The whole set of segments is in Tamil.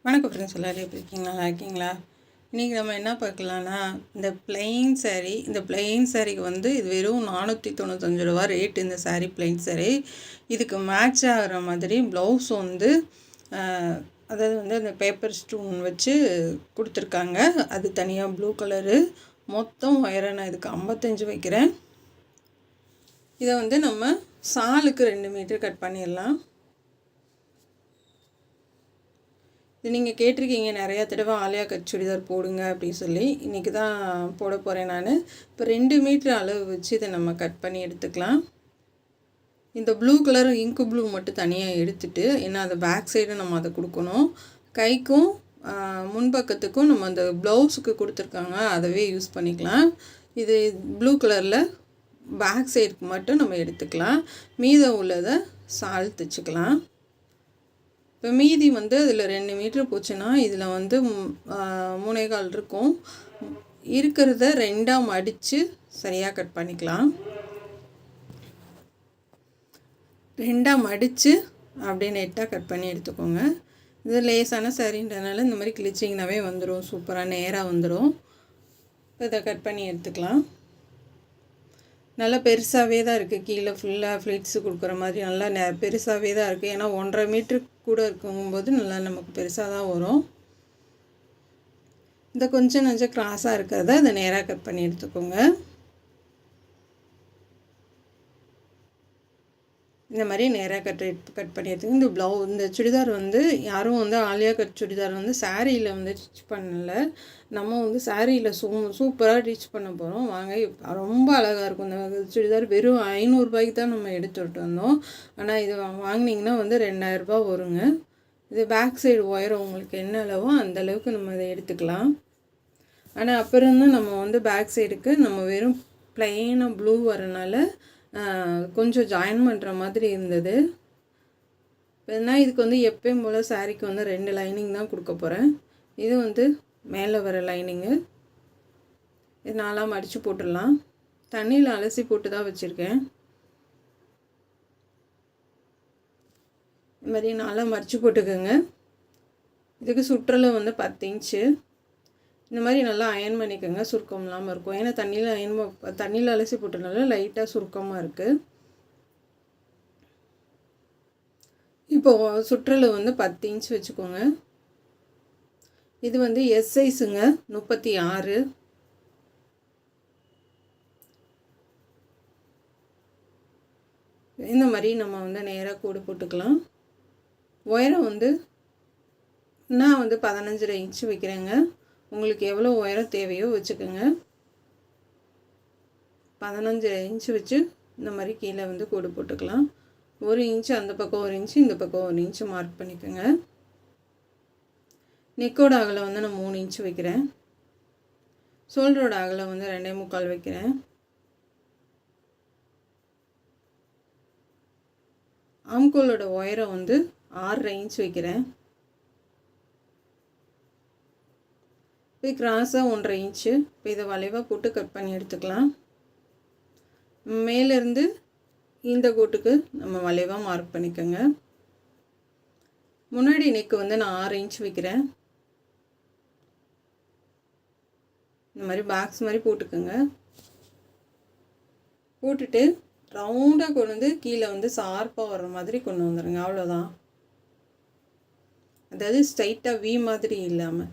வணக்கம் ஃப்ரெண்ட்ஸ், எல்லோரும் எப்படி இருக்கீங்களா? நல்லா இருக்கீங்களா? இன்றைக்கி நம்ம என்ன பார்க்கலான்னா, இந்த பிளெயின் சாரீக்கு வந்து இது வெறும் 495 ரூபா ரேட். இந்த சாரீ பிளெயின் சாரீ இதுக்கு மேட்ச் ஆகிற மாதிரி ப்ளவுஸ் வந்து அதாவது வந்து அந்த பேப்பர் ஸ்டோன் வச்சு கொடுத்துருக்காங்க. அது தனியாக ப்ளூ கலரு. மொத்தம் ஒயரை நான் இதுக்கு 55 வைக்கிறேன். இதை வந்து நம்ம சாலுக்கு 2 மீட்டர் கட் பண்ணிடலாம். இது நீங்கள் கேட்டிருக்கீங்க நிறையா தடவை ஆலியா கட் சுடிதார் போடுங்க அப்படின்னு சொல்லி. இன்றைக்கி தான் போட போகிறேன் நான். இப்போ 2 மீட்டர் அளவு வச்சு இதை நம்ம கட் பண்ணி எடுத்துக்கலாம். இந்த ப்ளூ கலர் இங்கு ப்ளூ மட்டும் தனியாக எடுத்துகிட்டு, ஏன்னா அந்த பேக் சைடு நம்ம அதை கொடுக்கணும். கைக்கும் முன்பக்கத்துக்கும் நம்ம அந்த ப்ளவுஸுக்கு கொடுத்துருக்காங்க, அதவே யூஸ் பண்ணிக்கலாம். இது ப்ளூ கலரில் பேக் சைடுக்கு மட்டும் நம்ம எடுத்துக்கலாம். மீதம் உள்ளதை சால் தைச்சிக்கலாம். இப்போ மீதி வந்து அதில் 2 மீட்ரு போச்சுன்னா இதில் வந்து 3.25 இருக்கும். இருக்கிறத 2ஆக மடித்து சரியாக கட் பண்ணிக்கலாம். 2ஆக மடித்து அப்படியே நெட்டாக கட் பண்ணி எடுத்துக்கோங்க. இது லேசான சாரின்றனால இந்த மாதிரி கிழிச்சிங்கனாவே வந்துடும், சூப்பராக நேராக வந்துடும். இதை கட் பண்ணி எடுத்துக்கலாம். நல்லா பெருசாகவே தான் இருக்குது. கீழே ஃபுல்லாக ஃப்ளிட்ஸு கொடுக்குற மாதிரி நல்லா பெருசாகவே தான் இருக்குது. ஏன்னா 1.5 மீட்ரு கூட இருக்கும்போது நல்லா நமக்கு பெருசாக தான் வரும். இந்த கொஞ்சம் கிராஸாக இருக்கிறத அதை நேராக கட் பண்ணி எடுத்துக்கோங்க. இந்த மாதிரி நேராக கட் பண்ணி எடுத்துக்கோங்க. இந்த சுடிதார் வந்து யாரும் வந்து ஆலியா கட் சுடிதார் வந்து சாரியில் வந்து ஸ்டிச் பண்ணலை. நம்ம வந்து சாரியில் சூப்பராக ஸ்டிச் பண்ண போகிறோம். வாங்க, ரொம்ப அழகாக இருக்கும். இந்த சுடிதார் வெறும் 500 ரூபாய்க்கு தான் நம்ம எடுத்துகிட்டு வந்தோம். ஆனால் இது வாங்கினீங்கன்னா வந்து 2000 ரூபா வருங்க. இது பேக் சைடு ஒயர் உங்களுக்கு என்ன அளவோ அந்த அளவுக்கு நம்ம இதை எடுத்துக்கலாம். ஆனால் அப்புறம் தான் நம்ம வந்து பேக் சைடுக்கு நம்ம வெறும் ப்ளைனாக ப்ளூ வரனால கொஞ்சம் ஜாயின் பண்ணுற மாதிரி இருந்தது. ஏன்னா இதுக்கு வந்து எப்பயும் போல் சாரீக்கு வந்து 2 லைனிங் தான் கொடுக்க போகிறேன். இது வந்து மேலே வர லைனிங்கு. இது 4ஆக மடித்து போட்டுடலாம். தண்ணியில் அலசி போட்டு தான் வச்சுருக்கேன். இது மாதிரி 4ஆக மடித்து போட்டுக்கோங்க. இதுக்கு சுற்றளவு வந்து 10 இன்ச்சு. இந்த மாதிரி நல்லா அயன் பண்ணிக்கோங்க, சுருக்கம் இல்லாமல் இருக்கும். ஏன்னா தண்ணியில் அலசி போட்டனால லைட்டாக சுருக்கமாக இருக்குது. இப்போது சுற்றளவு வந்து 10 இன்ச் வச்சுக்கோங்க. இது வந்து எஸ் சைஸுங்க, 36. இந்த மாதிரி நம்ம வந்து நேராக கோடு போட்டுக்கலாம். உயரம் வந்து நான் வந்து 15.5 இன்ச்சு வைக்கிறேங்க. உங்களுக்கு எவ்வளோ உயரம் தேவையோ வச்சுக்கோங்க. 15 இன்ச்சு வச்சு இந்த மாதிரி கீழே வந்து கோடு போட்டுக்கலாம். 1 இன்ச்சு அந்த பக்கம் 1 இன்ச்சு, இந்த பக்கம் 1 இன்ச்சு மார்க் பண்ணிக்கோங்க. நெக்கோட அகலம் வந்து நான் 3 இன்ச்சு வைக்கிறேன். ஷோல்டரோட அகலம் வந்து 2.25 வைக்கிறேன். ஆம்கோலோட உயரம் வந்து 6.5 இன்ச் வைக்கிறேன். இப்போ கிராஸாக 1.5 இன்ச்சு. இப்போ இதை வளைவாக போட்டு கட் பண்ணி எடுத்துக்கலாம். மேலேருந்து இந்த கோட்டுக்கு நம்ம வளைவாக மார்க் பண்ணிக்கோங்க. முன்னாடி நெக்கு வந்து நான் 6 இன்ச் வைக்கிறேன். இந்த மாதிரி பாக்ஸ் மாதிரி போட்டுக்கோங்க. போட்டுட்டு ரவுண்டாக கொண்டு வந்து கீழே வந்து ஷார்ப்பாக வர்ற மாதிரி கொண்டு வந்துடுங்க. அவ்வளோதான். அதாவது ஸ்ட்ரைட்டாக வி மாதிரி இல்லாமல்.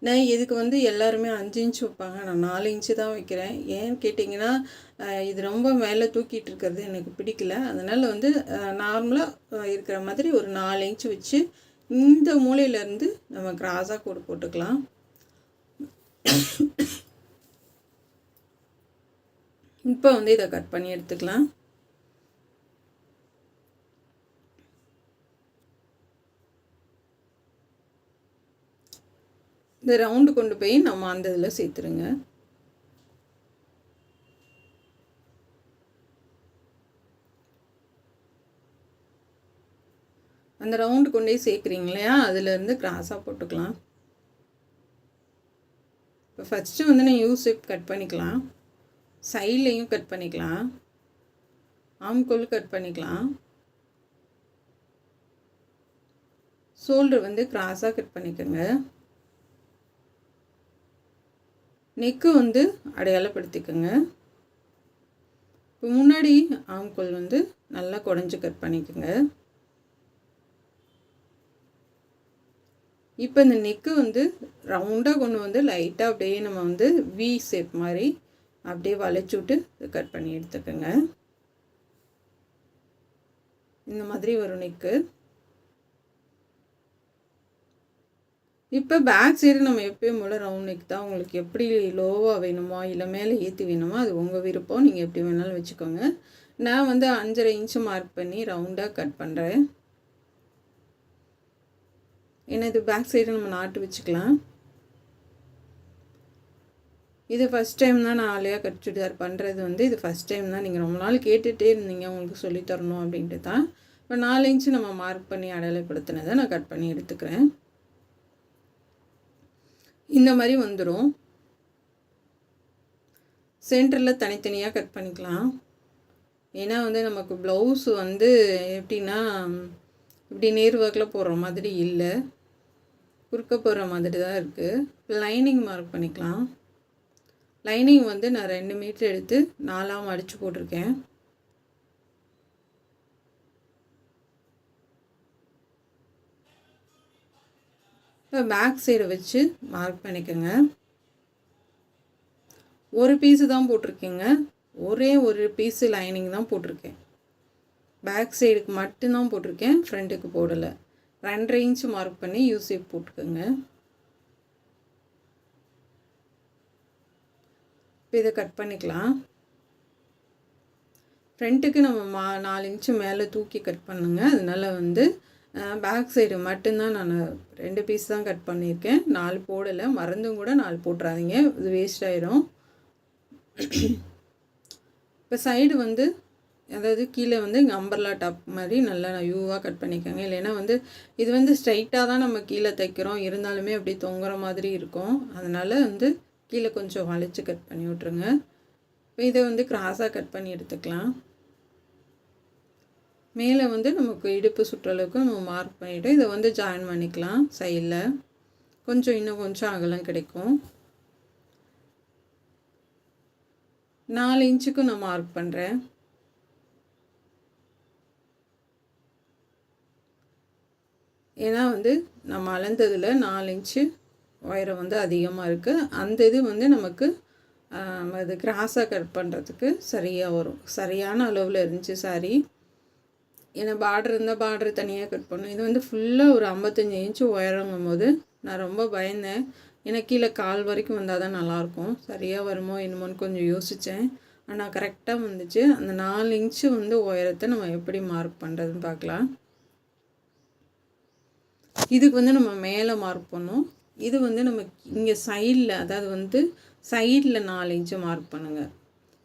நான் இதுக்கு வந்து எல்லாருமே 5 இன்ச் வைப்பாங்க, நான் 4 இன்ச்சு தான் வைக்கிறேன். ஏன்னு கேட்டிங்கன்னா இது ரொம்ப மேலே தூக்கிட்டு இருக்கிறது எனக்கு பிடிக்கல. அதனால் வந்து நார்மலாக இருக்கிற மாதிரி ஒரு 4 இன்ச்சு வச்சு இந்த மூலையிலேருந்து நம்ம கிராஸாக கோடு போட்டுக்கலாம். இப்போ வந்து இதை கட் பண்ணி எடுத்துக்கலாம். இந்த ரவுண்டு கொண்டு போய் நம்ம அந்த இதில் சேர்த்துருங்க. அந்த ரவுண்டு கொண்டு போய் சேர்க்குறீங்க இல்லையா, அதுலேருந்து கிராஸாக போட்டுக்கலாம். இப்போ ஃபஸ்ட்டு வந்து நான் யூ-ஷேப் கட் பண்ணிக்கலாம். சைட்லேயும் கட் பண்ணிக்கலாம். ஆம்கோல் கட் பண்ணிக்கலாம். ஷோல்டர் வந்து கிராஸாக கட் பண்ணிக்கோங்க. நெக்கு வந்து அடையாளப்படுத்திக்கோங்க. இப்போ முன்னாடி ஆம்கோல் வந்து நல்லா குடஞ்சி கட் பண்ணிக்கோங்க. இப்போ இந்த நெக்கு வந்து ரவுண்டாக கொண்டு வந்து லைட்டாக அப்படியே நம்ம வந்து வி ஷேப் மாதிரி அப்படியே வளைச்சி விட்டு கட் பண்ணி எடுத்துக்கோங்க. இந்த மாதிரி வரும் நெக்கு. இப்போ பேக் சைடு நம்ம எப்பயும் போல் ரவுண்ட் நெக் தான். உங்களுக்கு எப்படி லோவாக வேணுமோ இல்லை மேலே ஏற்றி வேணுமோ அது உங்கள் விருப்பம். நீங்கள் எப்படி வேணாலும் வச்சுக்கோங்க. நான் வந்து 5.5 இன்ச்சு மார்க் பண்ணி ரவுண்டாக கட் பண்ணுறேன். ஏன்னா இது பேக் சைடு நம்ம நாட்டு வச்சுக்கலாம். இது ஃபஸ்ட் டைம் தான் நான் ஆலியா கட் சுடிதார் பண்ணுறது வந்து இது ஃபஸ்ட் டைம் தான். நீங்கள் ரொம்ப நாள் கேட்டுகிட்டே இருந்தீங்க உங்களுக்கு சொல்லித்தரணும் அப்படின்ட்டு தான். இப்போ 4 இன்ச்சு நம்ம மார்க் பண்ணி அடையாளப்படுத்தினதை நான் கட் பண்ணி எடுத்துக்கிறேன். இந்த மாதிரி வந்துடும். சென்டரில் தனித்தனியாக கட் பண்ணிக்கலாம். ஏன்னா வந்து நமக்கு ப்ளவுஸ் வந்து எப்படின்னா இப்படி நேர் வாக்கில் போடுற மாதிரி இல்லை, குறுக்க போடுற மாதிரி தான் இருக்குது. லைனிங் மார்க் பண்ணிக்கலாம். லைனிங் வந்து நான் 2 மீட்டர் எடுத்து 4ஆக மடித்து போட்டிருக்கேன். இப்போ பேக் சைடை வச்சு மார்க் பண்ணிக்கோங்க. ஒரு பீஸு தான் போட்டிருக்கேங்க. ஒரே ஒரு பீஸு லைனிங் தான் போட்டிருக்கேன். பேக் சைடுக்கு மட்டும்தான் போட்டிருக்கேன், ஃப்ரண்ட்டுக்கு போடலை. 2.5 இன்ச்சு மார்க் பண்ணி யூசேப் போட்டுக்கோங்க. இப்போ இதை கட் பண்ணிக்கலாம். ஃப்ரண்ட்டுக்கு நம்ம 4 இன்ச்சு மேலே தூக்கி கட் பண்ணுங்க. அதனால் வந்து பேக் சைடு மட்டும்தான் நான் 2 பீஸ் தான் கட் பண்ணியிருக்கேன். 4 போடலை. மறந்தும் கூட 4 போட்டுறாதீங்க, இது வேஸ்ட் ஆகிடும். இப்போ சைடு வந்து அதாவது கீழே வந்து இங்கே அம்பர்லா டாப் மாதிரி நல்லா யூவாக கட் பண்ணிக்கோங்க. இல்லைன்னா வந்து இது வந்து ஸ்ட்ரைட்டாக தான் நம்ம கீழே தைக்கிறோம், இருந்தாலுமே அப்படி தொங்குற மாதிரி இருக்கும். அதனால் வந்து கீழே கொஞ்சம் வளைச்சி கட் பண்ணி விட்ருங்க. இப்போ இதை வந்து கிராஸாக கட் பண்ணி எடுத்துக்கலாம். மேலே வந்து நமக்கு இடுப்பு சுற்றளவுக்கு நம்ம மார்க் பண்ணிவிட்டு இதை வந்து ஜாயின் பண்ணிக்கலாம். சைடில் இன்னும் கொஞ்சம் அகலம் கிடைக்கும். 4 இன்ச்சுக்கு நான் மார்க் பண்ணுறேன். ஏன்னா வந்து நம்ம அளந்ததில் 4 இன்ச்சு உயரம் வந்து அதிகமாக இருக்குது. அந்த இது வந்து நமக்கு அது கிராஸாக கட் பண்ணுறதுக்கு சரியாக வரும். சரியான அளவில் இருந்துச்சு சாரி. ஏன்னா பார்டர் இருந்தால் பார்டர் தனியாக கட் பண்ணணும். இது வந்து ஃபுல்லாக ஒரு 55 இன்ச்சு உயரங்கும் போது நான் ரொம்ப பயந்தேன். ஏன்னா கீழே கால் வரைக்கும் வந்தால் தான் நல்லாயிருக்கும். சரியாக வருமோ என்னமோன்னு கொஞ்சம் யோசித்தேன். ஆனால் கரெக்டாக வந்துச்சு. அந்த 4 இன்ச்சு வந்து உயரத்தை நம்ம எப்படி மார்க் பண்ணுறதுன்னு பார்க்கலாம். இதுக்கு வந்து நம்ம மேலே மார்க் பண்ணோம். இது வந்து நம்ம இங்கே சைடில், அதாவது வந்து சைடில் 4 இன்ச்சு மார்க் பண்ணுங்கள்.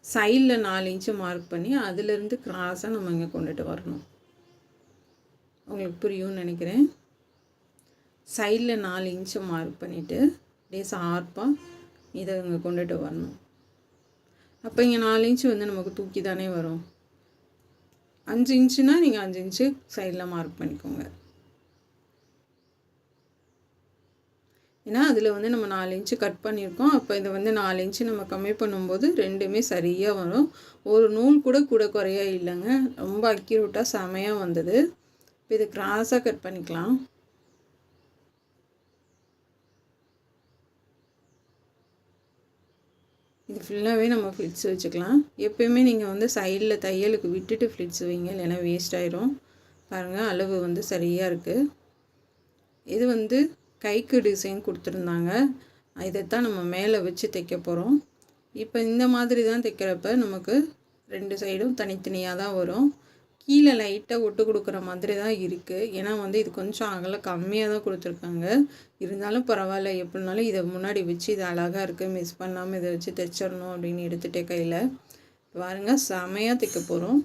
சைடில் 4 இன்ச்சு மார்க் பண்ணி அதிலேருந்து கிராஸாக நம்ம இங்கே கொண்டுட்டு வரணும். உங்களுக்கு புரியும்னு நினைக்கிறேன். சைடில் 4 இன்ச்சு மார்க் பண்ணிவிட்டு அப்படியே ஷார்ப்பாக இதை இங்கே கொண்டுட்டு வரணும். அப்போ இங்கே 4 இன்ச்சு வந்து நமக்கு தூக்கி தானே வரும். 5 இன்ச்சுனா நீங்கள் 5 இன்ச்சு சைடில் மார்க் பண்ணிக்கோங்க. ஏன்னா அதில் வந்து நம்ம 4 இன்ச்சு கட் பண்ணியிருக்கோம். அப்போ இதை வந்து 4 இன்ச்சு நம்ம கம்மி பண்ணும்போது ரெண்டுமே சரியாக வரும். ஒரு நூல் கூட குறையா இல்லைங்க. ரொம்ப அக்யூரேட்டாக செமையாக வந்தது. இப்போ இது கிராஸாக கட் பண்ணிக்கலாம். இது ஃபுல்லாகவே நம்ம ஃப்ளிட்ஸ் வச்சுக்கலாம். எப்போயுமே நீங்கள் வந்து சைடில் தையலுக்கு விட்டுட்டு ஃப்ளிட்ஸ் வைங்க, இல்லைன்னா வேஸ்ட் ஆயிரும். பாருங்கள், அளவு வந்து சரியாக இருக்குது. இது வந்து கைக்கு டிசைன் கொடுத்துருந்தாங்க. இதைத்தான் நம்ம மேலே வச்சு தைக்க போகிறோம். இப்போ இந்த மாதிரி தான் தைக்கிறப்ப நமக்கு 2 சைடும் தனித்தனியாக தான் வரும். கீழே லைட்டாக ஒட்டு கொடுக்குற மாதிரி தான் இருக்குது. ஏன்னா வந்து இது கொஞ்சம் அகலம் கம்மியாக தான் கொடுத்துருக்காங்க. இருந்தாலும் பரவாயில்ல, எப்படினாலும் இதை முன்னாடி வச்சு இது அழகாக இருக்குது, மிஸ் பண்ணாமல் இதை வச்சு தைச்சிடணும் அப்படின்னு எடுத்துகிட்டே கையில் பாருங்கள், செமையாக தைக்க போகிறோம்.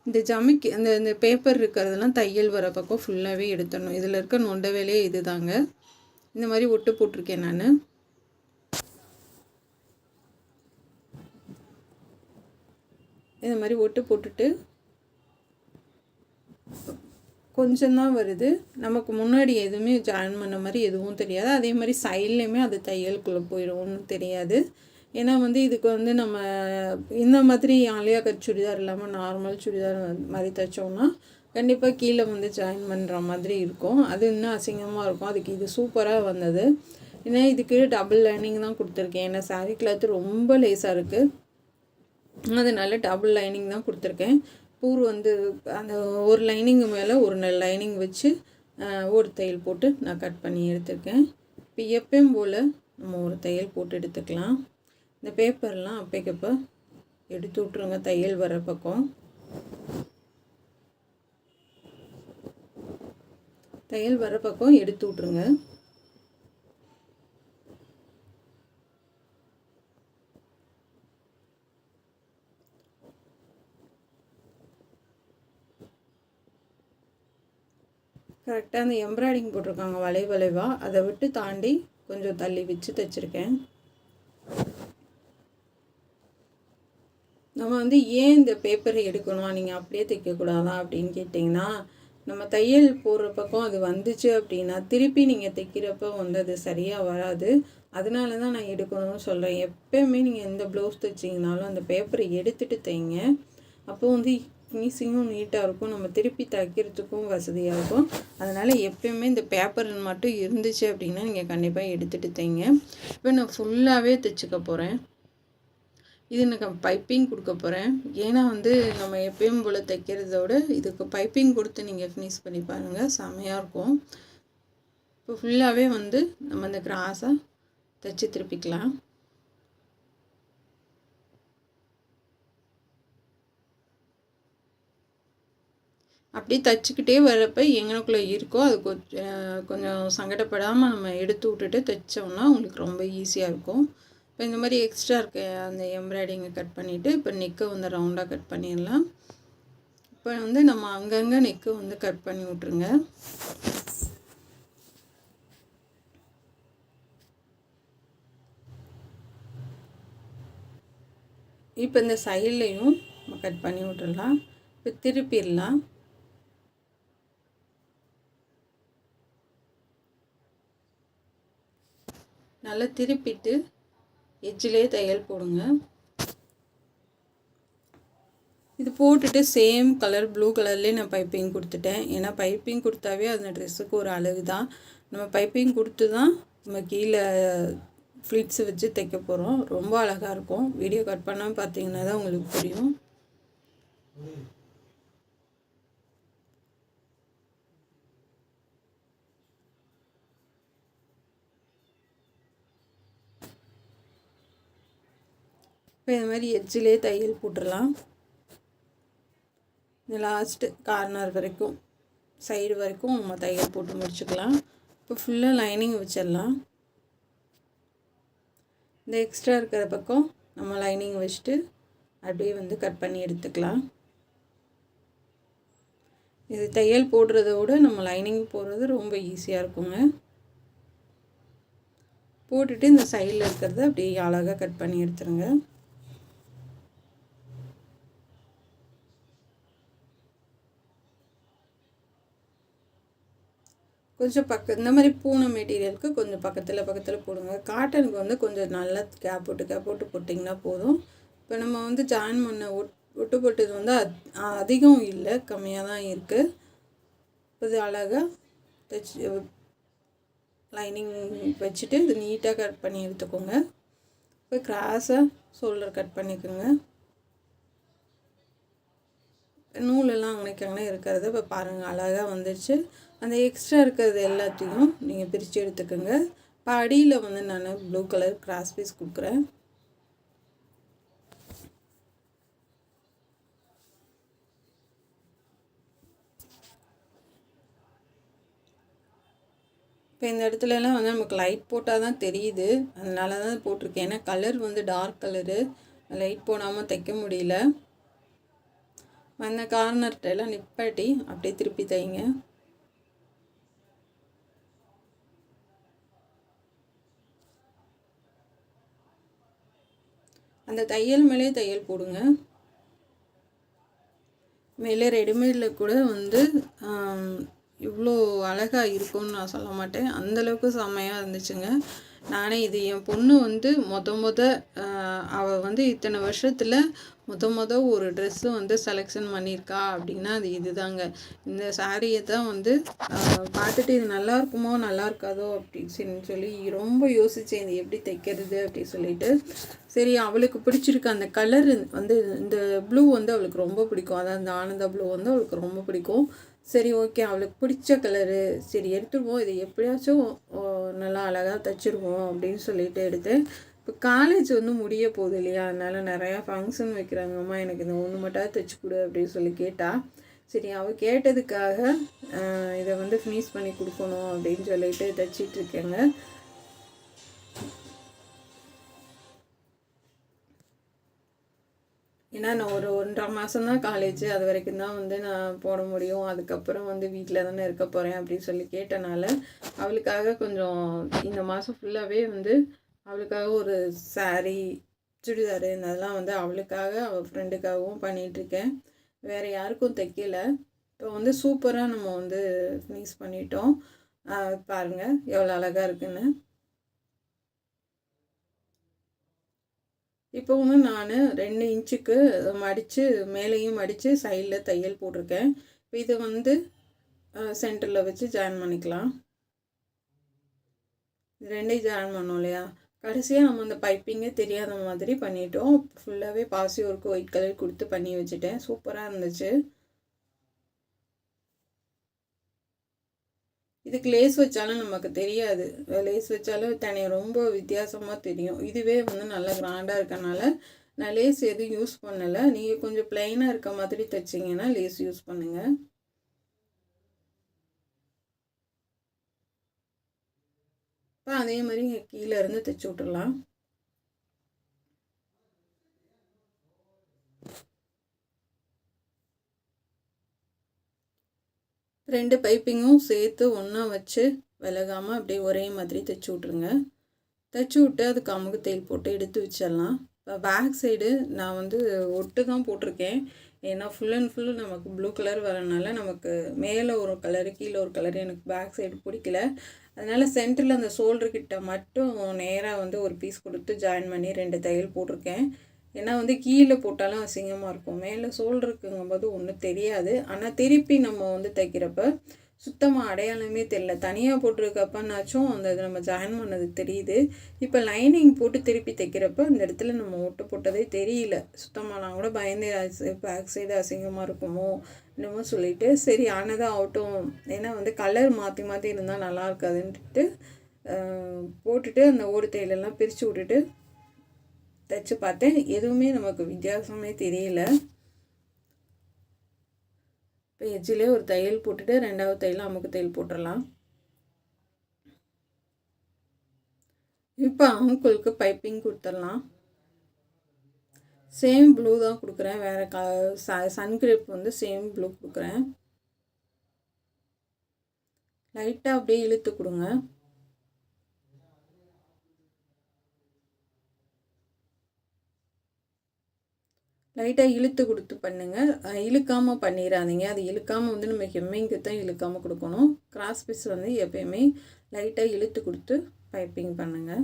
இந்த ஜமிக்கு இந்த பேப்பர் இருக்கிறதெல்லாம் தையல் வர பக்கம் ஃபுல்லாகவே எடுத்துடணும். இதில் இருக்க நொண்ட வேலையே இது தாங்க. இந்த மாதிரி ஒட்டு போட்டிருக்கேன் நான். இந்த மாதிரி ஒட்டு போட்டுட்டு கொஞ்சம் தான் வருது. நமக்கு முன்னாடி எதுவுமே ஜாயின் பண்ண மாதிரி எதுவும் தெரியாது. அதே மாதிரி சைட்லேயுமே அது தையலுக்குள்ளே போயிடும்னு தெரியாது. ஏன்னா வந்து இதுக்கு வந்து நம்ம இந்த மாதிரி ஆலியா கட் சுடிதார் இல்லாமல் நார்மல் சுடிதார் மாதிரி தைச்சோம்னா கண்டிப்பாக கீழே வந்து ஜாயின் பண்ணுற மாதிரி இருக்கும். அது இன்னும் அசிங்கமாக இருக்கும். அதுக்கு இது சூப்பராக வந்தது. ஏன்னா இதுக்கு டபுள் லைனிங் தான் கொடுத்துருக்கேன். ஏன்னா சாரீ கிளாத்து ரொம்ப லேஸாக இருக்குது, அதனால டபுள் லைனிங் தான் கொடுத்துருக்கேன். பூர் வந்து அந்த ஒரு லைனிங்கு மேலே ஒரு லைனிங் வச்சு ஒரு தையல் போட்டு நான் கட் பண்ணி எடுத்துருக்கேன். இப்போ எப்பயும் போல் நம்ம ஒரு தையல் போட்டு எடுத்துக்கலாம். இந்த பேப்பர்லாம் அப்பைக்கப்போ எடுத்து விட்ருங்க தையல் வர பக்கம். தையல் வர பக்கம் எடுத்து விட்ருங்க. கரெக்டாக அந்த எம்ப்ராய்டிங் போட்டிருக்காங்க வளைவாக, அதை விட்டு தாண்டி கொஞ்சம் தள்ளி வச்சு தைச்சிருக்கேன். நம்ம வந்து ஏன் இந்த பேப்பரை எடுக்கணும், நீங்கள் அப்படியே தைக்கக்கூடாதா அப்படின்னு கேட்டிங்கன்னா, நம்ம தையல் போடுற பக்கம் அது வந்துச்சு அப்படின்னா திருப்பி நீங்கள் தைக்கிறப்ப வந்து அது சரியாக வராது. அதனால தான் நான் எடுக்கணும்னு சொல்கிறேன். எப்போயுமே நீங்கள் எந்த ப்ளவுஸ் தைச்சிங்கனாலும் அந்த பேப்பரை எடுத்துகிட்டு தைங்க. அப்போ வந்து ஃபினிஷிங்கும் நீட்டாக இருக்கும், நம்ம திருப்பி தைக்கிறதுக்கும் வசதியாக இருக்கும். அதனால் எப்போயுமே இந்த பேப்பர் மட்டும் இருந்துச்சு அப்படின்னா நீங்கள் கண்டிப்பாக எடுத்துகிட்டு தைங்க. இப்போ நான் ஃபுல்லாகவே தைச்சிக்க போகிறேன். இது எனக்கு பைப்பிங் கொடுக்க போகிறேன். ஏன்னா வந்து நம்ம எப்பயும் போல் தைக்கிறதோட இதுக்கு பைப்பிங் கொடுத்து நீங்கள் ஃபினிஷ் பண்ணி பாருங்கள், செமையாக இருக்கும். இப்போ ஃபுல்லாகவே வந்து நம்ம இந்த கிராஸாக தைச்சி திருப்பிக்கலாம். அப்படி தைச்சிக்கிட்டே வரப்போ எங்களுக்குள்ளே இருக்கோ அது கொஞ்சம் சங்கடப்படாமல் நம்ம எடுத்து விட்டுட்டு தைச்சோம்னா உங்களுக்கு ரொம்ப ஈஸியாக இருக்கும். இப்போ இந்த மாதிரி எக்ஸ்ட்ரா இருக்க அந்த எம்ப்ராய்டிங்கை கட் பண்ணிவிட்டு இப்போ நெக்கை வந்து ரவுண்டாக கட் பண்ணிடலாம். இப்போ வந்து நம்ம அங்கங்கே நெக்கு வந்து கட் பண்ணி விட்ருங்க. இப்போ இந்த சைட்லேயும் கட் பண்ணி விட்டுடலாம். இப்போ திருப்பிடலாம். நல்லா திருப்பிட்டு எட்ஜிலே தையல் போடுங்க. இது போட்டுட்டு சேம் கலர் ப்ளூ கலர்லேயே நான் பைப்பிங் கொடுத்துட்டேன். ஏன்னா பைப்பிங் கொடுத்தாவே அந்த ட்ரெஸ்ஸுக்கு ஒரு அழகு தான். நம்ம பைப்பிங் கொடுத்து தான் நம்ம கீழே ஃப்ளிட்ஸு வச்சு தைக்க போகிறோம். ரொம்ப அழகாக இருக்கும். வீடியோ கட் பண்ணாமல் பார்த்தீங்கன்னா தான் உங்களுக்கு புரியும். இப்போ இந்த மாதிரி எட்ஜிலே தையல் போட்டுடலாம். இந்த லாஸ்ட்டு கார்னர் வரைக்கும் சைடு வரைக்கும் நம்ம தையல் போட்டு முடிச்சுக்கலாம். இப்போ ஃபுல்லாக லைனிங் வச்சிடலாம். இந்த எக்ஸ்ட்ரா இருக்கிற பக்கம் நம்ம லைனிங் வச்சுட்டு அப்படியே வந்து கட் பண்ணி எடுத்துக்கலாம். இது தையல் போடுறத விட நம்ம லைனிங் போடுறது ரொம்ப ஈஸியாக இருக்குங்க. போட்டுட்டு இந்த சைடில் இருக்கிறத அப்படியே அழகாக கட் பண்ணி எடுத்துருங்க. கொஞ்சம் இந்த மாதிரி பூனை மெட்டீரியலுக்கு கொஞ்சம் பக்கத்தில் போடுங்க. காட்டனுக்கு வந்து கொஞ்சம் நல்லா கேப் போட்டு போட்டிங்கன்னா போதும். இப்போ நம்ம வந்து ஜாயின் பண்ண ஒட்டு போட்டது வந்து அதிகம் இல்லை, கம்மியாக தான் இருக்குது. இது அழகாக தைச்சி லைனிங் வச்சுட்டு இது நீட்டாக கட் பண்ணி எடுத்துக்கோங்க. இப்போ கிராஸாக ஷோல்டர் கட் பண்ணிக்கோங்க. நூலெல்லாம் அங்கனைக்கு இருக்கிறத இப்போ பாருங்கள் அழகாக வந்துடுச்சு. அந்த எக்ஸ்ட்ரா இருக்கிறது எல்லாத்தையும் நீங்கள் பிரித்து எடுத்துக்கோங்க. இப்போ அடியில் வந்து நான் ப்ளூ கலர் கிராஸ் பீஸ் கொடுக்குறேன். இப்போ இந்த இடத்துலலாம் வந்து நமக்கு லைட் போட்டால் தான் தெரியுது, அதனால தான் போட்டிருக்கேன். ஏன்னா கலர் வந்து டார்க் கலரு, லைட் போடாமல் தைக்க முடியல. அந்த கார்னர்கிட்டலாம் நிப்பாட்டி அப்படியே திருப்பி தைங்க. அந்த தையல் மேலே தையல் போடுங்க. மேலே ரெடிமேடில் கூட வந்து இவ்வளோ அழகாக இருக்கும்னு நான் சொல்ல மாட்டேன். அந்தளவுக்கு செம்மையாக இருந்துச்சுங்க. நானே இது என் பொண்ணு வந்து அவள் வந்து இத்தனை வருஷத்தில் ஒரு ட்ரெஸ்ஸு வந்து செலெக்ஷன் பண்ணியிருக்கா அப்படின்னா அது இதுதாங்க. இந்த சாரியை தான் வந்து பார்த்துட்டு இது நல்லா இருக்குமோ நல்லா இருக்காதோ அப்படின்னு சொல்லி ரொம்ப யோசித்தேன், இது எப்படி தைக்கிறது அப்படின்னு சொல்லிட்டு. சரி, அவளுக்கு பிடிச்சிருக்கு அந்த கலர் வந்து இந்த ப்ளூ வந்து அவளுக்கு ரொம்ப பிடிக்கும். அதாவது இந்த ஆனந்தா ப்ளூ வந்து அவளுக்கு ரொம்ப பிடிக்கும். சரி, ஓகே, அவளுக்கு பிடிச்ச கலரு, சரி எடுத்துருவோம், இதை எப்படியாச்சும் நல்லா அழகாக தைச்சிருவோம் அப்படின்னு சொல்லிட்டு எடுத்தேன். இப்போ காலேஜ் வந்து முடிய போகுது இல்லையா, அதனால் நிறையா ஃபங்க்ஷன் வைக்கிறாங்கம்மா, எனக்கு இந்த ஒன்று மட்டும் தைச்சி கொடு அப்படின்னு சொல்லி கேட்டால், சரி அவள் கேட்டதுக்காக இதை வந்து ஃபினிஷ் பண்ணி கொடுக்கணும் அப்படின்னு சொல்லிட்டு தைச்சிட்ருக்கேங்க. ஏன்னா நான் ஒரு 1.5 மாதம்தான் காலேஜ், அது வரைக்கும் தான் வந்து நான் போட முடியும். அதுக்கப்புறம் வந்து வீட்டில் தானே இருக்க போகிறேன் அப்படின்னு சொல்லி கேட்டனால அவளுக்காக கொஞ்சம் இந்த மாதம் ஃபுல்லாகவே வந்து அவளுக்காக ஒரு சாரீ, சுடிதாரு இதெல்லாம் வந்து அவளுக்காக அவள் ஃப்ரெண்டுக்காகவும் பண்ணிகிட்ருக்கேன். வேறு யாருக்கும் தைக்கலை. இப்போ வந்து சூப்பராக நம்ம வந்து ஃபினிஷ் பண்ணிட்டோம். பாருங்கள் எவ்வளோ அழகாக இருக்குன்னு. இப்போ வந்து நான் 2 இன்ச்சுக்கு மடித்து மேலேயும் மடித்து சைடில் தையல் போட்டிருக்கேன். இப்போ இதை வந்து சென்டரில் வச்சு ஜாயின் பண்ணிக்கலாம். 2ஐயும் ஜாயின் பண்ணோம் இல்லையா, கடைசியாக நம்ம அந்த பைப்பிங்கே தெரியாத மாதிரி பண்ணிட்டோம். ஃபுல்லாகவே பாசி ஒர்க்கு ஒயிட் கலர் கொடுத்து பண்ணி வச்சுட்டேன். சூப்பராக இருந்துச்சு. இதுக்கு லேஸ் வச்சாலும் நமக்கு தெரியாது, லேஸ் வச்சாலும் ரொம்ப வித்தியாசமாக தெரியும். இதுவே வந்து நல்லா கிராண்டாக இருக்கனால நான் லேஸ் எதுவும் யூஸ் பண்ணலை. நீங்கள் கொஞ்சம் ப்ளைனாக இருக்க மாதிரி தைச்சிங்கன்னா லேஸ் யூஸ் பண்ணுங்கள். இப்போ அதே மாதிரி கீழே இருந்து தைச்சி விட்டுடலாம். ரெண்டு பைப்பிங்கும் சேர்த்து ஒன்றா வச்சு விலகாமல் அப்படியே ஒரே மாதிரி தைச்சி விட்ருங்க. தைச்சி விட்டு அதுக்கு அமுக்கு தையல் போட்டு எடுத்து வச்சிடலாம். இப்போ பேக் சைடு நான் வந்து ஒட்டு தான் போட்டிருக்கேன். ஏன்னா ஃபுல் அண்ட் ஃபுல் நமக்கு ப்ளூ கலர் வரனால நமக்கு மேலே ஒரு கலரு கீழே ஒரு கலரு எனக்கு பேக் சைடு பிடிக்கல. அதனால் சென்டரில் அந்த ஷோல்டர்கிட்ட மட்டும் நேராக வந்து ஒரு பீஸ் கொடுத்து ஜாயின் பண்ணி 2 தையல் போட்டிருக்கேன். ஏன்னா வந்து கீழே போட்டாலும் அசிங்கமாக இருக்கும், மேலே ஷோல்டருக்குங்கும்போது ஒன்றும் தெரியாது. ஆனால் திருப்பி நம்ம வந்து தைக்கிறப்ப சுத்தமாக அடையாளமே தெரியல. தனியாக போட்டிருக்கப்பனாச்சும் அந்த இது நம்ம ஜாயின் பண்ணது தெரியுது. இப்போ லைனிங் போட்டு திருப்பி தைக்கிறப்ப அந்த இடத்துல நம்ம ஒட்டு போட்டதே தெரியல. சுத்தமாக நான் கூட பயந்தே பேக் சைடு அசிங்கமாக இருக்குமோ என்னமோ சொல்லிவிட்டு சரி ஆனதாக ஆகட்டும், ஏன்னா வந்து கலர் மாற்றி மாற்றி இருந்தால் நல்லா இருக்காதுன்ட்டு போட்டுட்டு அந்த ஓடு தையலெல்லாம் பிரித்து விட்டுட்டு தைச்சு பார்த்தேன். எதுவுமே நமக்கு வித்தியாசமே தெரியல. இப்போ எஜ்ஜிலே ஒரு தையல் போட்டுட்டு 2வது தையல் அமுக்கு தையல் போட்டுடலாம். இப்போ அமுக்குளுக்கு பைப்பிங் கொடுத்துடலாம். சேம் ப்ளூ தான் கொடுக்குறேன், வேறு சன் கிரிப் வந்து சேம் ப்ளூ கொடுக்குறேன். லைட்டாக அப்படியே இழுத்து கொடுங்க. லைட்டாக இழுத்து கொடுத்து பண்ணுங்கள், இழுக்காமல் பண்ணிடாதீங்க. அது இழுக்காமல் வந்து நம்ம ஹெம்மிங்க்கு தான் இழுக்காமல் கொடுக்கணும். கிராஸ் பீஸ் வந்து எப்பயுமே லைட்டாக இழுத்து கொடுத்து பைப்பிங் பண்ணுங்கள்.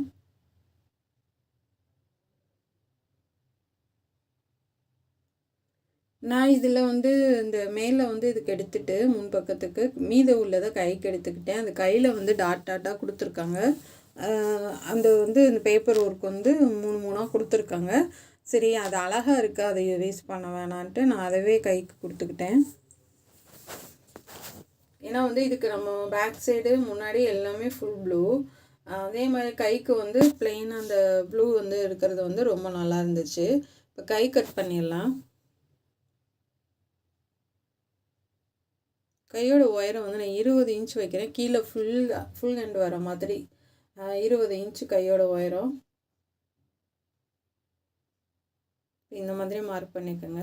நான் இதில் வந்து இந்த மேலே வந்து இதுக்கு எடுத்துகிட்டு முன்பக்கத்துக்கு மீத உள்ளதை கைக்கு எடுத்துக்கிட்டேன். அந்த கையில் வந்து டாட்டாக கொடுத்துருக்காங்க. அந்த வந்து இந்த பேப்பர் ஒர்க் வந்து 3 கொடுத்துருக்காங்க. சரி அது அழகாக இருக்குது, அதை வேஸ்ட் பண்ண வேணான்ட்டு நான் அதவே கைக்கு கொடுத்துக்கிட்டேன். ஏன்னா வந்து இதுக்கு நம்ம பேக் சைடு முன்னாடி எல்லாமே ஃபுல் ப்ளூ, அதே மாதிரி கைக்கு வந்து பிளெயின் அந்த ப்ளூ வந்து இருக்கிறது வந்து ரொம்ப நல்லா இருந்துச்சு. இப்போ கை கட் பண்ணிடலாம். கையோட உயரம் வந்து நான் 20 இன்ச் வைக்கிறேன். கீழே ஃபுல் ஹேண்ட் வர மாதிரி 20 இன்ச்சு கையோட உயரம். இந்த மாதிரி மார்க் பண்ணிக்கோங்க.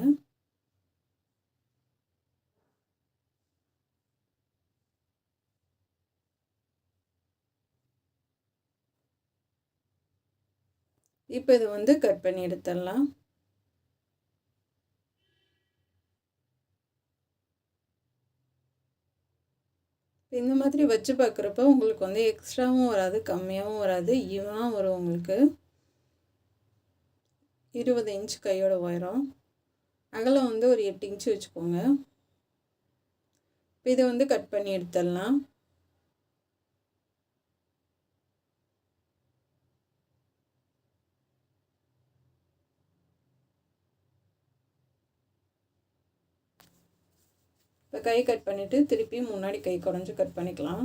இப்போ இதை வந்து கட் பண்ணி எடுத்துடலாம். இந்த மாதிரி வச்சு பார்க்குறப்ப உங்களுக்கு வந்து எக்ஸ்ட்ராவும் வராது, கம்மியாகவும் வராது, ஈவனாக வரும். உங்களுக்கு 20 இன்ச் கையோட உயரம், அகலம் வந்து ஒரு 8 இன்ச்சு வச்சுக்கோங்க. இப்போ இதை வந்து கட் பண்ணி எடுத்துடலாம். இப்போ கை கட் பண்ணிவிட்டு திருப்பி முன்னாடி கை குறைஞ்சி கட் பண்ணிக்கலாம்.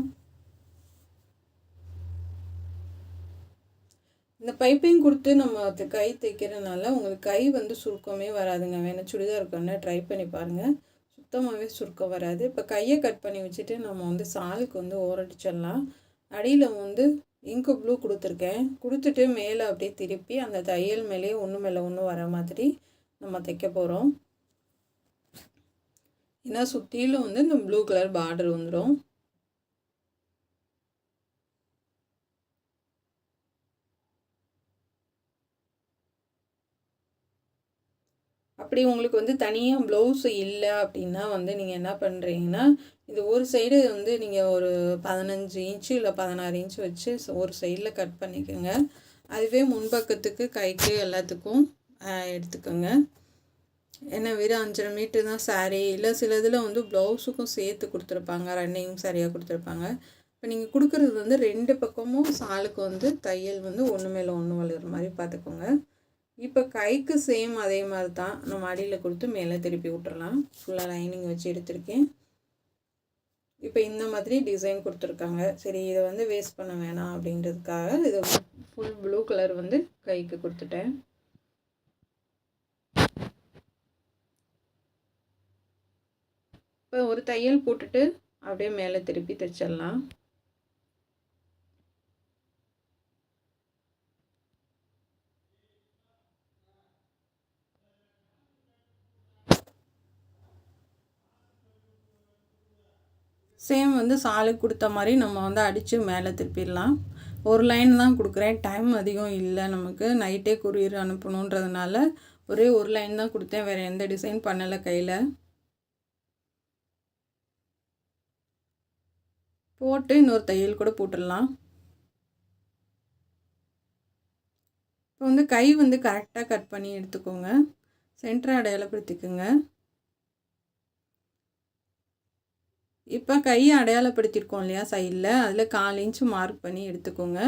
இந்த பைப்பிங் கொடுத்து நம்ம கை தைக்கிறதுனால உங்களுக்கு கை வந்து சுருக்கமே வராதுங்க. வேணால் சுடிதார் கண்ணை ட்ரை பண்ணி பாருங்கள், சுத்தமாகவே சுருக்கம் வராது. இப்போ கையை கட் பண்ணி வச்சுட்டு நம்ம வந்து சாலுக்கு வந்து ஓரடிச்சிடலாம். அடியில் வந்து இங்கு ப்ளூ கொடுத்துருக்கேன், கொடுத்துட்டு மேலே அப்படியே திருப்பி அந்த தையல் மேலேயே ஒன்று மேலே ஒன்று வர மாதிரி நம்ம தைக்க போகிறோம். ஏன்னா சுற்றிலும் வந்து இந்த ப்ளூ கலர் பார்டர் வந்துடும். அப்படி உங்களுக்கு வந்து தனியாக ப்ளவுஸு இல்லை அப்படின்னா வந்து நீங்கள் என்ன பண்ணுறீங்கன்னா, இது ஒரு சைடு வந்து நீங்கள் ஒரு 15 இன்ச்சு இல்லை 16 இன்ச்சு வச்சு ஒரு சைடில் கட் பண்ணிக்கோங்க. அதுவே முன்பக்கத்துக்கு கைக்கு எல்லாத்துக்கும் எடுத்துக்கோங்க. ஏன்னா வெறும் 5.5 மீட்டர் தான் சாரீ, இல்லை சில இதில் வந்து ப்ளவுஸுக்கும் சேர்த்து கொடுத்துருப்பாங்க, ரன்னிங்கும் சரியாக கொடுத்துருப்பாங்க. இப்போ நீங்கள் கொடுக்குறது வந்து 2 பக்கமும் சாலுக்கு வந்து தையல் வந்து ஒன்று மேலே ஒன்று வளர்கிற மாதிரி பார்த்துக்கோங்க. இப்போ கைக்கு சேம் அதே மாதிரி தான் நம்ம அடியில் கொடுத்து மேலே திருப்பி விட்டுறலாம். ஃபுல்லாக லைனிங் வச்சு எடுத்திருக்கேன். இப்போ இந்த மாதிரி டிசைன் கொடுத்துருக்காங்க. சரி, இதை வந்து வேஸ்ட் பண்ண வேணாம் அப்படின்றதுக்காக இதை ஃபுல் ப்ளூ கலர் வந்து கைக்கு கொடுத்துட்டேன். இப்போ ஒரு தையல் போட்டுட்டு அப்படியே மேலே திருப்பி தைச்சிடலாம். சேம் வந்து சாலுக்கு கொடுத்த மாதிரி நம்ம வந்து அடித்து மேலே திருப்பிடலாம். ஒரு லைன் தான் கொடுக்குறேன், டைம் அதிகம் இல்லை நமக்கு, நைட்டே கொரியர் அனுப்பணுன்றதுனால ஒரே ஒரு லைன் தான் கொடுத்தேன், வேறு எந்த டிசைன் பண்ணலை கையில். போட்டு இன்னொரு தையல் கூட போட்டுடலாம். இப்போ வந்து கை வந்து கரெக்டாக கட் பண்ணி எடுத்துக்கோங்க, சென்டரை அடையாளப்படுத்திக்கோங்க. இப்போ கையை அடையாளப்படுத்தியிருக்கோம் இல்லையா சைடில், அதில் 1/4 இன்ச்சு மார்க் பண்ணி எடுத்துக்கோங்க.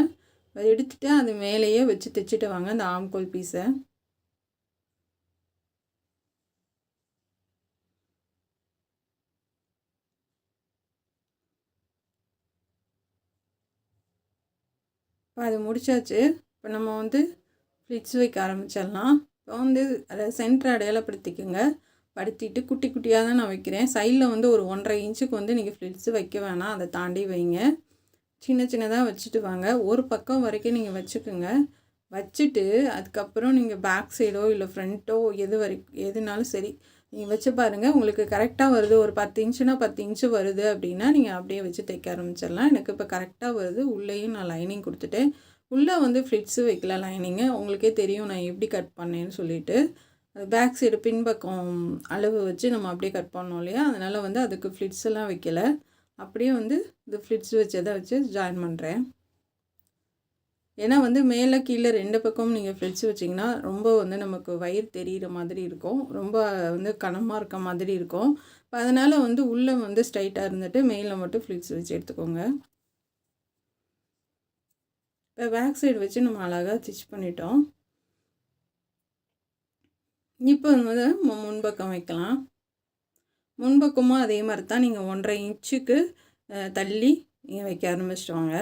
எடுத்துகிட்டு அது மேலேயே வச்சு தைச்சிட்டு வாங்க அந்த ஆம்கோல் பீஸை. இப்போ அது முடிச்சாச்சு. இப்போ நம்ம வந்து ஃப்ளிட்ஸ் வைக்க ஆரம்பிச்சிடலாம். இப்போ வந்து அதை சென்டரை அடையாளப்படுத்திக்கோங்க. படுத்திட்டு குட்டி குட்டியாக தான் நான் வைக்கிறேன். சைடில் வந்து ஒரு 1.5 இன்ச்சுக்கு வந்து நீங்கள் ஃப்ளிட்ஸு வைக்க வேணாம், அதை தாண்டி வைங்க. சின்ன சின்னதாக வச்சுட்டு வாங்க. ஒரு பக்கம் வரைக்கும் நீங்கள் வச்சுக்கோங்க. வச்சுட்டு அதுக்கப்புறம் நீங்கள் பேக் சைடோ இல்லை ஃப்ரண்ட்டோ எதுனாலும் சரி நீங்கள் வச்சு பாருங்கள். உங்களுக்கு கரெக்டாக வருது, ஒரு 10 இன்ச்சுனா 10 இன்ச்சு வருது அப்படின்னா நீங்கள் அப்படியே வச்சு தைக்க ஆரம்பிச்சிடலாம். எனக்கு இப்போ கரெக்டாக வருது. உள்ளேயும் நான் லைனிங் கொடுத்துட்டேன். உள்ளே வந்து ஃப்ளிட்ஸு வைக்கல, லைனிங்கு உங்களுக்கே தெரியும் நான் எப்படி கட் பண்ணேன்னு சொல்லிவிட்டு. அது பேக் சைடு பின்பக்கம் அளவு வச்சு நம்ம அப்படியே கட் பண்ணோம் இல்லையா, அதனால் வந்து அதுக்கு ஃப்ளிட்ஸ் எல்லாம் வைக்கல, அப்படியே வந்து இந்த ஃப்ளிட்ஸ் வச்சதை வச்சு ஜாயின் பண்ணுறேன். ஏன்னா வந்து மேலே கீழே 2 பக்கமும் நீங்கள் ஃப்ளிட்ஸ் வச்சிங்கன்னா ரொம்ப வந்து நமக்கு வயிறு தெரிகிற மாதிரி இருக்கும், ரொம்ப வந்து கனமாக இருக்க மாதிரி இருக்கும். இப்போ அதனால் வந்து உள்ளே வந்து ஸ்ட்ரைட்டாக இருந்துட்டு மேலே மட்டும் ஃப்ளிட்ஸ் வச்சு எடுத்துக்கோங்க. இப்போ பேக் சைடு வச்சு நம்ம அழகாக ஸ்டிச் பண்ணிட்டோம். இப்போ வந்து முன்பக்கம் வைக்கலாம். முன்பக்கமும் அதே மாதிரி தான் நீங்கள் 1.5 இன்ச்சுக்கு தள்ளி நீங்கள் வைக்க ஆரம்பிச்சிட்டு வாங்க.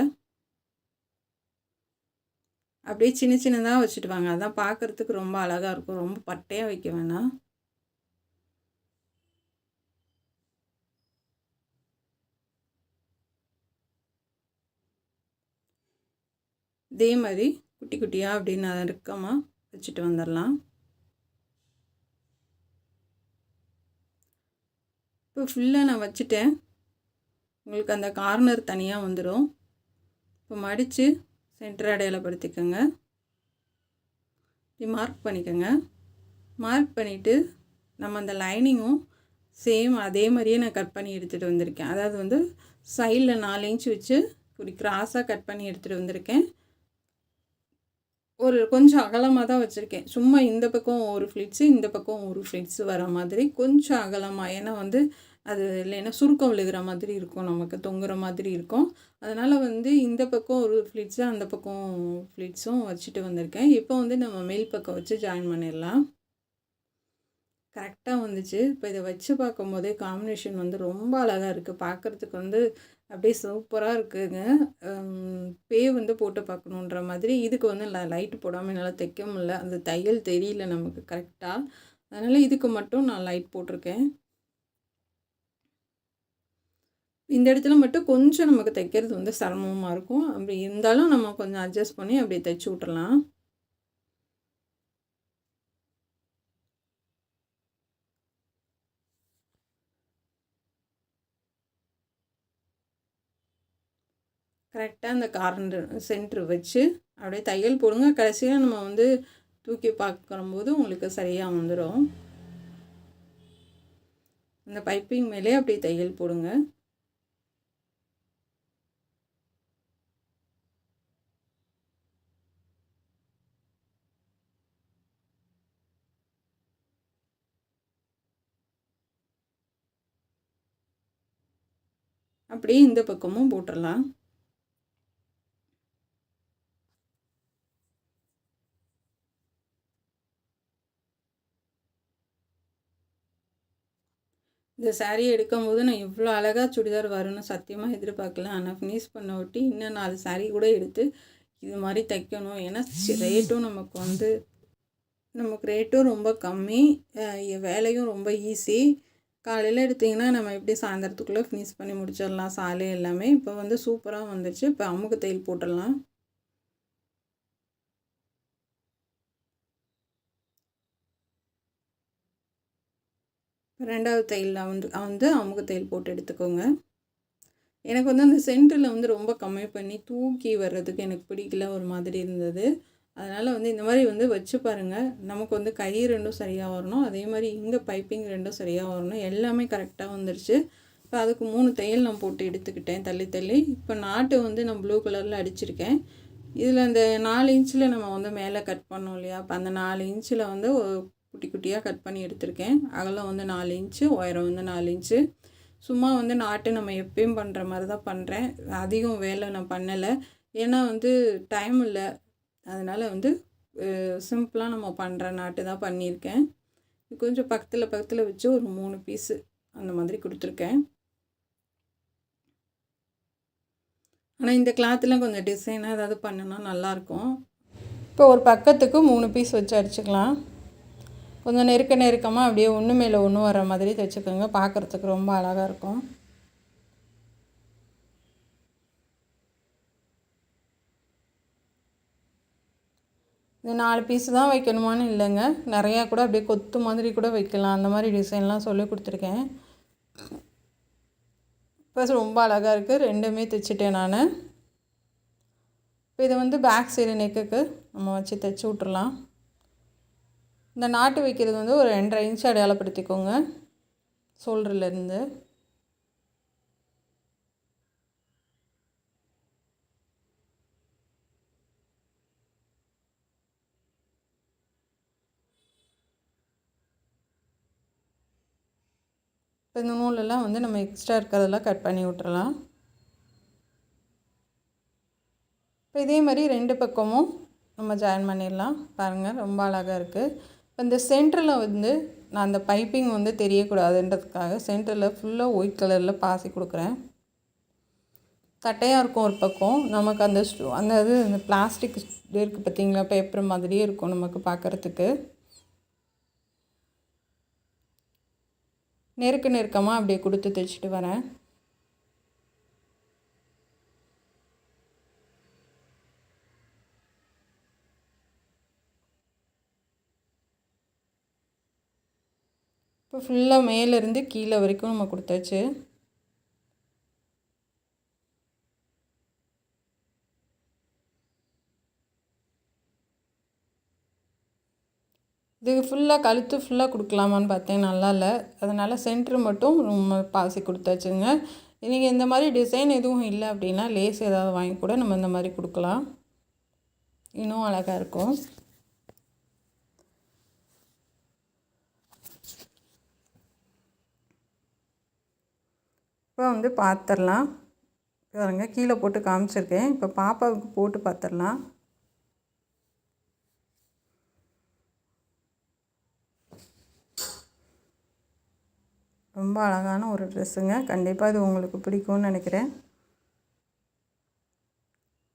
அப்படியே சின்ன சின்னதாக வச்சுட்டு வாங்க, அதான் பார்க்குறதுக்கு ரொம்ப அழகாக இருக்கும். ரொம்ப பட்டையாக வைக்க வேணாம். இதே மாதிரி குட்டி குட்டியாக அப்படி நறுக்கமாக வச்சுட்டு வந்துடலாம். இப்போ ஃபுல்லாக நான் வச்சுட்டேன். உங்களுக்கு அந்த கார்னர் தனியாக வந்துடும். இப்போ மடித்து சென்டர் அடையாளப்படுத்திக்கோங்க. இப்படி மார்க் பண்ணிக்கோங்க. மார்க் பண்ணிவிட்டு நம்ம அந்த லைனிங்கும் சேம் அதே மாதிரியே நான் கட் பண்ணி எடுத்துகிட்டு வந்திருக்கேன். அதாவது வந்து சைடில் 4 இன்ச் வச்சு இப்படி கிராஸாக கட் பண்ணி எடுத்துகிட்டு வந்திருக்கேன். ஒரு கொஞ்சம் அகலமாக தான் வச்சுருக்கேன். சும்மா இந்த பக்கம் ஒரு ஃப்ளிட்ஸு, இந்த பக்கம் ஒரு ஃப்ளிட்ஸு வர மாதிரி கொஞ்சம் அகலமாக. ஏன்னா வந்து அது இல்லைன்னா சுருக்கம் விழுகிற மாதிரி இருக்கும், நமக்கு தொங்குற மாதிரி இருக்கும். அதனால் வந்து இந்த பக்கம் ஒரு ஃப்ளிட்ஸு, அந்த பக்கம் ஃப்ளிட்ஸும் வச்சுட்டு வந்திருக்கேன். இப்போ வந்து நம்ம மேல் பக்கம் வச்சு ஜாயின் பண்ணிடலாம். கரெக்டாக வந்துச்சு. இப்போ இதை வச்சு பார்க்கும்போதே காம்பினேஷன் வந்து ரொம்ப அழகாக இருக்குது. பார்க்குறதுக்கு வந்து அப்படியே சூப்பராக இருக்குங்க. வந்து போட்டு பார்க்கணுன்ற மாதிரி. இதுக்கு வந்து லைட்டு போடாமல் என்னால் தைக்க முடியல. அந்த தையல் தெரியல நமக்கு கரெக்டாக. அதனால் இதுக்கு மட்டும் நான் லைட் போட்டிருக்கேன். இந்த இடத்துல மட்டும் கொஞ்சம் நமக்கு தைக்கிறது வந்து சிரமமாக இருக்கும். அப்படி இருந்தாலும் நம்ம கொஞ்சம் அட்ஜஸ்ட் பண்ணி அப்படியே தைச்சி விட்றலாம். கரெக்டாக அந்த கார்னர் சென்ட்ரு வச்சு அப்படியே தையல் போடுங்க. கடைசியாக நம்ம வந்து தூக்கி பார்க்கும்போது உங்களுக்கு சரியாக வந்துடும். அந்த பைப்பிங் மேலே அப்படியே தையல் போடுங்க. அப்படியே இந்த பக்கமும் போட்டுடலாம். இந்த சாரீ எடுக்கும்போது நான் இவ்வளோ அழகாக சுடிதார் வரும்னு சத்தியமாக எதிர்பார்க்கல. ஆனால் ஃபினிஷ் பண்ண ஒட்டி இன்னும் 4 சாரீ கூட எடுத்து இது மாதிரி தைக்கணும். ஏன்னா ரேட்டும் நமக்கு ரேட்டும் ரொம்ப கம்மி, வேலையும் ரொம்ப ஈஸி. காலையில் எடுத்திங்கன்னா நம்ம எப்படி சாயந்தரத்துக்குள்ளே ஃபினிஷ் பண்ணி முடிச்சிடலாம் சாலை எல்லாமே. இப்போ வந்து சூப்பராக வந்துடுச்சு. இப்போ அமுக்கு தையல் போட்டுடலாம். ரெண்டாவது தையலில் வந்து அமுக்கு தையல் போட்டு எடுத்துக்கோங்க. எனக்கு வந்து அந்த சென்டரில் வந்து ரொம்ப கம்மி பண்ணி தூக்கி வர்றதுக்கு எனக்கு பிடிக்கல, ஒரு மாதிரி இருந்தது. அதனால் வந்து இந்த மாதிரி வந்து வச்சு பாருங்கள். நமக்கு வந்து கை ரெண்டும் சரியாக வரணும், அதே மாதிரி இங்கே பைப்பிங் ரெண்டும் சரியாக வரணும். எல்லாமே கரெக்டாக வந்துடுச்சு. இப்போ அதுக்கு 3 தையல் நான் போட்டு எடுத்துக்கிட்டேன் தள்ளி தள்ளி. இப்போ நாட்டு வந்து நான் ப்ளூ கலரில் அடிச்சிருக்கேன். இதில் அந்த 4 இன்ச்சில் நம்ம வந்து மேலே கட் பண்ணோம் இல்லையா, அப்போ அந்த 4 இன்ச்சில் வந்து குட்டி குட்டியாக கட் பண்ணி எடுத்திருக்கேன். அகலம் வந்து 4 இன்ச்சு, உயரம் வந்து 4 இன்ச்சு. சும்மா வந்து நாட்டு நம்ம எப்பயும் பண்ணுற மாதிரி தான் பண்ணுறேன். அதிகம் வேலை நான் பண்ணலை, ஏன்னா வந்து டைம் இல்லை. அதனால் வந்து சிம்பிளாக நம்ம பண்ணுற நாட்டு தான் பண்ணியிருக்கேன். கொஞ்சம் பக்கத்தில் வச்சு ஒரு 3 பீஸு அந்த மாதிரி கொடுத்துருக்கேன். ஆனால் இந்த கிளாத்தில் கொஞ்சம் டிசைனாக ஏதாவது பண்ணுனா நல்லாயிருக்கும். இப்போ ஒரு பக்கத்துக்கு 3 பீஸ் வச்சு அடிச்சுக்கலாம். கொஞ்சம் நெருக்கமாக அப்படியே ஒன்று மேலே ஒன்று வர மாதிரி தைச்சிக்கோங்க. பார்க்குறதுக்கு ரொம்ப அழகாக இருக்கும். இந்த 4 பீஸு தான் வைக்கணுமான்னு இல்லைங்க, நிறையா கூட அப்படியே கொத்து மாதிரி கூட வைக்கலாம். அந்த மாதிரி டிசைன்லாம் சொல்லி கொடுத்துருக்கேன். இப்போ ரொம்ப அழகாக இருக்குது. 2மே தைச்சிட்டேன் நான். இப்போ இதை வந்து பேக் சைடு நெக்குக்கு நம்ம வச்சு தைச்சி விட்றலாம். இந்த நாட்டு வைக்கிறது வந்து ஒரு 2.5 இன்ச்சு அடையாளப்படுத்திக்கோங்க ஷோல்டர்லேருந்து. இப்போ இந்த நூலெல்லாம் வந்து நம்ம எக்ஸ்ட்ரா இருக்கிறதெல்லாம் கட் பண்ணி விட்டுறலாம். இப்போ இதே மாதிரி 2 பக்கமும் நம்ம ஜாயின் பண்ணிடலாம். பாருங்கள் ரொம்ப அழகாக இருக்குது. இப்போ இந்த சென்டரில் வந்து நான் அந்த பைப்பிங் வந்து தெரியக்கூடாதுன்றதுக்காக சென்டரில் ஃபுல்லாக ஒயிட் கலரில் பாசி கொடுக்குறேன். தட்டையாக இருக்கும் ஒரு பக்கம். நமக்கு அந்த அந்த பிளாஸ்டிக் இருக்குது பார்த்திங்களா, பேப்பர் மாதிரியே இருக்கும் நமக்கு பார்க்குறதுக்கு. நெருக்கமாக அப்படியே கொடுத்து தைச்சிட்டு வரேன். இப்போ ஃபுல்லாக மேலேருந்து கீழே வரைக்கும் நம்ம கொடுத்தாச்சு. இது ஃபுல்லாக கழுத்து ஃபுல்லாக கொடுக்கலாமான்னு பார்த்தேன், நல்லா இல்லை. அதனால் சென்ட்ரு மட்டும் பாசி கொடுத்தாச்சுங்க. நீங்கள் இந்த மாதிரி டிசைன் எதுவும் இல்லை அப்படின்னா லேஸ் ஏதாவது வாங்கி கூட நம்ம இந்த மாதிரி கொடுக்கலாம், இன்னும் அழகாக இருக்கும். இப்போ வந்து பார்த்துடலாம் பாருங்க, கீழே போட்டு காமிச்சிருக்கேன். இப்போ பாப்பாவுக்கு போட்டு பார்த்துடலாம். ரொம்ப அழகான ஒரு ட்ரெஸ்ஸுங்க. கண்டிப்பாக இது உங்களுக்கு பிடிக்கும்னு நினைக்கிறேன்.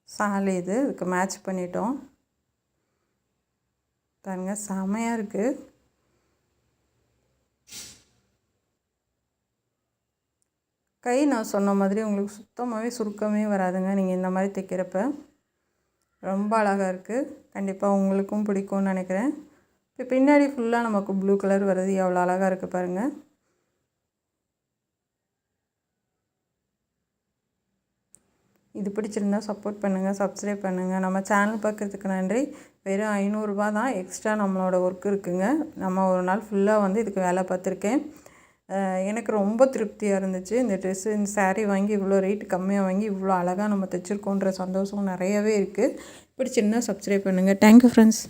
சாலி இது இதுக்கு மேட்ச் பண்ணிட்டோம் பாருங்க, செமையாக இருக்குது. கை நான் சொன்ன மாதிரி உங்களுக்கு சுத்தமாகவே சுருக்கமே வராதுங்க நீங்கள் இந்த மாதிரி தைக்கிறப்ப. ரொம்ப அழகாக இருக்குது. கண்டிப்பாக உங்களுக்கும் பிடிக்கும்னு நினைக்கிறேன். இப்போ பின்னாடி ஃபுல்லாக நமக்கு ப்ளூ கலர் வருது, எவ்வளோ அழகாக இருக்குது பாருங்கள். இது பிடிச்சிருந்தால் சப்போர்ட் பண்ணுங்கள், சப்ஸ்கிரைப் பண்ணுங்கள். நம்ம சேனல் பார்க்குறதுக்கு நன்றி. வெறும் 500 ரூபா தான் எக்ஸ்ட்ரா நம்மளோட ஒர்க் இருக்குதுங்க. நம்ம ஒரு நாள் ஃபுல்லாக வந்து இதுக்கு வேலை பார்த்துருக்கேன். எனக்கு ரொம்ப திருப்தியாக இருந்துச்சு. இந்த ட்ரெஸ்ஸு, இந்த சாரீ வாங்கி இவ்வளோ ரேட்டு கம்மியாக வாங்கி இவ்வளோ அழகாக நம்ம தைச்சிருக்கோன்ற சந்தோஷம் நிறையவே இருக்குது. பிடிச்சிருந்தால் சப்ஸ்கிரைப் பண்ணுங்கள். Thank you friends.